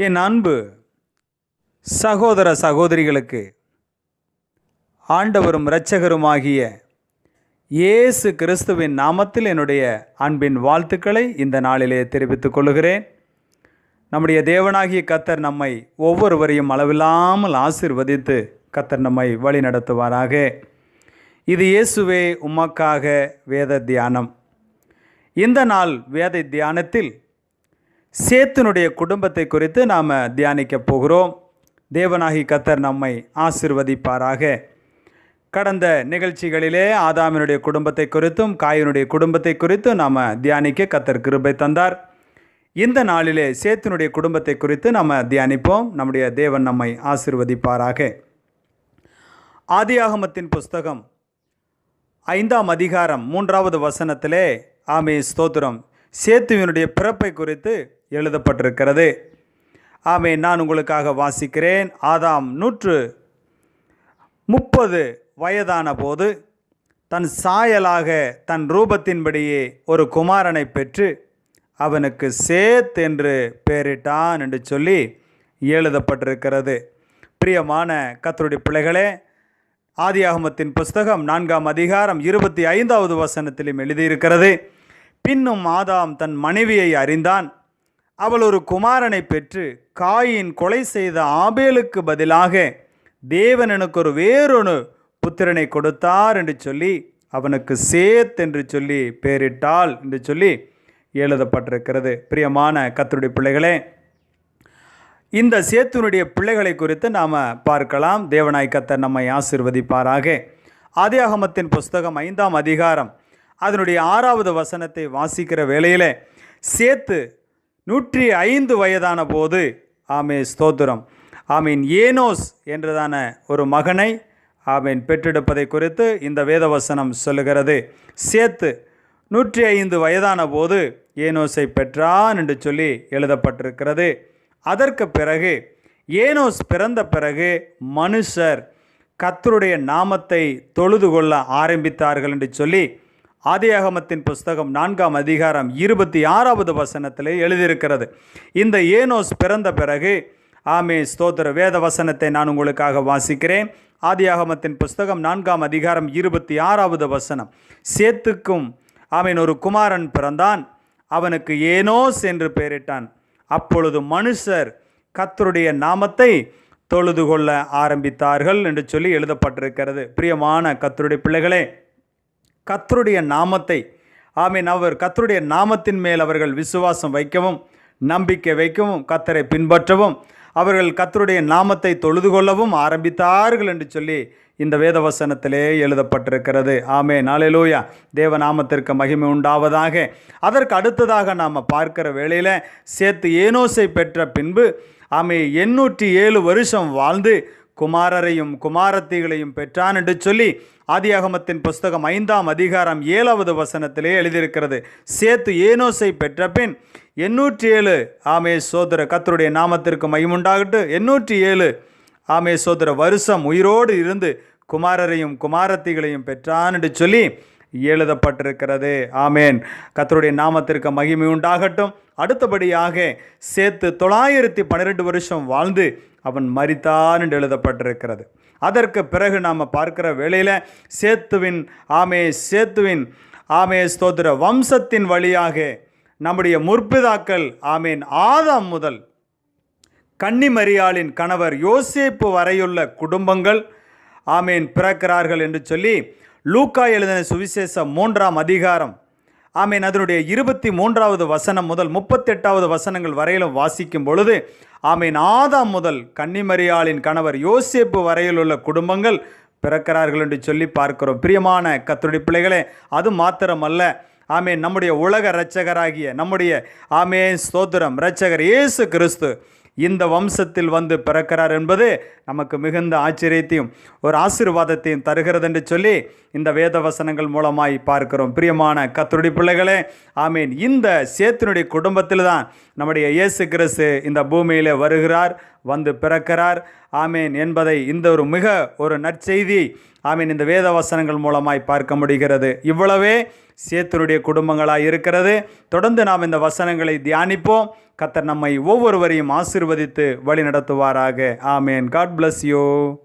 என் அன்பு சகோதர சகோதரிகளுக்கு ஆண்டவரும் இரட்சகருமாகிய இயேசு கிறிஸ்துவின் நாமத்தில் என்னுடைய அன்பின் வாழ்த்துக்களை இந்த நாளிலே தெரிவித்துக் கொள்கிறேன். நம்முடைய தேவனாகிய கர்த்தர் நம்மை ஒவ்வொருவரையும் அளவில்லாமல் ஆசீர்வதித்து கர்த்தர் நம்மை வழி நடத்துவாராக. இது இயேசுவே உமக்காக வேத தியானம். இந்த நாள் வேத தியானத்தில் சேத்துனுடைய குடும்பத்தை குறித்து நாம் தியானிக்க போகிறோம். தேவனாகி கர்த்தர் நம்மை ஆசீர்வதிப்பாராக. கடந்த நிகழ்ச்சிகளிலே ஆதாமினுடைய குடும்பத்தை குறித்தும் காயினுடைய குடும்பத்தை குறித்தும் நாம் தியானிக்க கர்த்தர் கிருபை தந்தார். இந்த நாளிலே சேத்துனுடைய குடும்பத்தை குறித்து நாம் தியானிப்போம். நம்முடைய தேவன் நம்மை ஆசீர்வதிப்பாராக. ஆதியாகமத்தின் புஸ்தகம் 5ஆம் அதிகாரம் 3வது வசனத்திலே ஆமே ஸ்தோத்திரம் சேத்துவினுடைய பிறப்பை குறித்து எழுதப்பட்டிருக்கிறது. ஆமே நான் உங்களுக்காக வாசிக்கிறேன். ஆதாம் 130 வயதான போது தன் சாயலாக தன் ரூபத்தின்படியே ஒரு குமாரனை பெற்று அவனுக்கு சேத் என்று பெயரிட்டான் என்று சொல்லி எழுதப்பட்டிருக்கிறது. பிரியமான கர்த்தருடைய பிள்ளைகளே, ஆதியாகமத்தின் புஸ்தகம் 4ஆம் அதிகாரம் 25வது வசனத்திலும் எழுதியிருக்கிறது. பின்னும் ஆதாம் தன் மனைவியை அறிந்தான். அவள் ஒரு குமாரனை பெற்று காயின் கொலை செய்த ஆபேலுக்கு பதிலாக தேவன் எனக்கு ஒரு வேறொரு புத்திரனை கொடுத்தார் என்று சொல்லி அவனுக்கு சேத் என்று சொல்லி பெயரிட்டாள் என்று சொல்லி எழுதப்பட்டிருக்கிறது. பிரியமான கர்த்தருடைய பிள்ளைகளே, இந்த சேத்துனுடைய பிள்ளைகளை குறித்து நாம் பார்க்கலாம். தேவனாய் கர்த்தர் நம்மை ஆசீர்வதிப்பாராக. ஆதியாகமத்தின் புஸ்தகம் 5ஆம் அதிகாரம் அதனுடைய 6வது வசனத்தை வாசிக்கிற வேளையில் சேத்து 105 வயதான போது ஆமே ஸ்தோத்திரம் ஆமீன் ஏனோஸ் என்றதான ஒரு மகனை ஆமீன் பெற்றெடுப்பதை குறித்து இந்த வேதவசனம் சொல்லுகிறது. சேத்து 105 வயதான போது ஏனோஸை பெற்றான் என்று சொல்லி எழுதப்பட்டிருக்கிறது. அதற்கு பிறகு ஏனோஸ் பிறந்த பிறகு மனுஷர் கர்த்தருடைய நாமத்தை தொழுது கொள்ள ஆரம்பித்தார்கள் என்று சொல்லி ஆதியாகமத்தின் புஸ்தகம் 4ஆம் அதிகாரம் 26வது வசனத்திலே எழுதியிருக்கிறது. இந்த ஏனோஸ் பிறந்த பிறகு ஆமே ஸ்தோத்திர வேத வசனத்தை நான் உங்களுக்காக வாசிக்கிறேன். ஆதியாகமத்தின் புஸ்தகம் 4ஆம் அதிகாரம் 26வது வசனம். சேத்துக்கும் ஆமீன் ஒரு குமாரன் பிறந்தான், அவனுக்கு ஏனோஸ் என்று பெயரிட்டான். அப்பொழுது மனுஷர் கர்த்தருடைய நாமத்தை தொழுது கொள்ள ஆரம்பித்தார்கள் என்று சொல்லி எழுதப்பட்டிருக்கிறது. பிரியமான கர்த்தருடைய பிள்ளைகளே, கர்த்தருடைய நாமத்தை ஆமீன் அவர் கர்த்தருடைய நாமத்தின் மேல் அவர்கள் விசுவாசம் வைக்கவும் நம்பிக்கை வைக்கவும் கர்த்தரை பின்பற்றவும் அவர்கள் கர்த்தருடைய நாமத்தை தொழுது கொள்ளவும் ஆரம்பித்தார்கள் என்று சொல்லி இந்த வேதவசனத்திலே எழுதப்பட்டிருக்கிறது. ஆமென், அல்லேலூயா. தேவ நாமத்திற்கு மகிமை உண்டாவதாக. அதற்கு அடுத்ததாக நாம் பார்க்கிற வேளையில் சேத்து ஏனோஸை பெற்ற பின்பு ஆமே 807 வருஷம் வாழ்ந்து குமாரரையும் குமாரத்திகளையும் பெற்றான் என்று சொல்லி ஆதியாகமத்தின் புஸ்தகம் 5ஆம் அதிகாரம் 7வது வசனத்திலே எழுதியிருக்கிறது. சேத்து ஏனோஸை பெற்ற பின் 807 ஆமே சோதர கர்த்தருடைய நாமத்திற்கு மகிமுண்டாகட்டும் 807 ஆமே சோதர வருஷம் உயிரோடு இருந்து குமாரரையும் குமாரத்திகளையும் பெற்றான் என்று சொல்லி எழுதப்பட்டிருக்கிறது. ஆமேன், கர்த்தருடைய நாமத்திற்கு மகிமை உண்டாகட்டும். அடுத்தபடியாக சேத்து 912 வருஷம் வாழ்ந்து அவன் மரித்தான் என்று எழுதப்பட்டிருக்கிறது. அதற்கு பிறகு நாம் பார்க்கிற வேளையில் சேத்துவின் ஆமே ஸ்தோத்திர வம்சத்தின் வழியாக நம்முடைய முற்பிதாக்கள் ஆமேன் ஆதாம் முதல் கன்னிமரியாளின் கணவர் யோசேப்பு வரையுள்ள குடும்பங்கள் ஆமேன் பிறக்கிறார்கள் என்று சொல்லி லூக்கா எழுதின சுவிசேஷம் 3ஆம் அதிகாரம் ஆமீன் அதனுடைய 23வது வசனம் முதல் 38வது வசனங்கள் வரையிலும் வாசிக்கும் பொழுது ஆமீன் ஆதாம் முதல் கன்னிமரியாளின் கணவர் யோசேப்பு வரையில் உள்ள குடும்பங்கள் பிறக்கிறார்கள் என்று சொல்லி பார்க்கிறோம். பிரியமான கர்த்தருடைய பிள்ளைகளே, அது மாத்திரமல்ல ஆமீன் நம்முடைய உலக இரட்சகராகிய நம்முடைய ஆமீன் ஸ்தோத்திரம் இரட்சகர் இயேசு கிறிஸ்து இந்த வம்சத்தில் வந்து பிறக்கிறார் என்பது நமக்கு மிகுந்த ஆச்சரியத்தையும் ஒரு ஆசீர்வாதத்தையும் தருகிறது என்று சொல்லி இந்த வேத வசனங்கள் மூலமாய் பார்க்கிறோம். பிரியமான கர்த்தருடைய பிள்ளைகளே, ஆமீன் இந்த சேத்தினுடைய குடும்பத்தில் தான் நம்முடைய இயேசு கிறிஸ்து இந்த பூமியில் வருகிறார், வந்து பிறக்கிறார் ஆமீன் என்பதை இந்த ஒரு நற்செய்தி ஆமீன் இந்த வேத வசனங்கள் மூலமாய் பார்க்க முடிகிறது. இவ்வளவே சேத்தினுடைய குடும்பங்களாக இருக்கிறது. தொடர்ந்து நாம் இந்த வசனங்களை தியானிப்போம். கர்த்தர் நம்மை ஒவ்வொருவரையும் ஆசீர்வதித்து வழி நடத்துவாராக. ஆமேன். God bless you.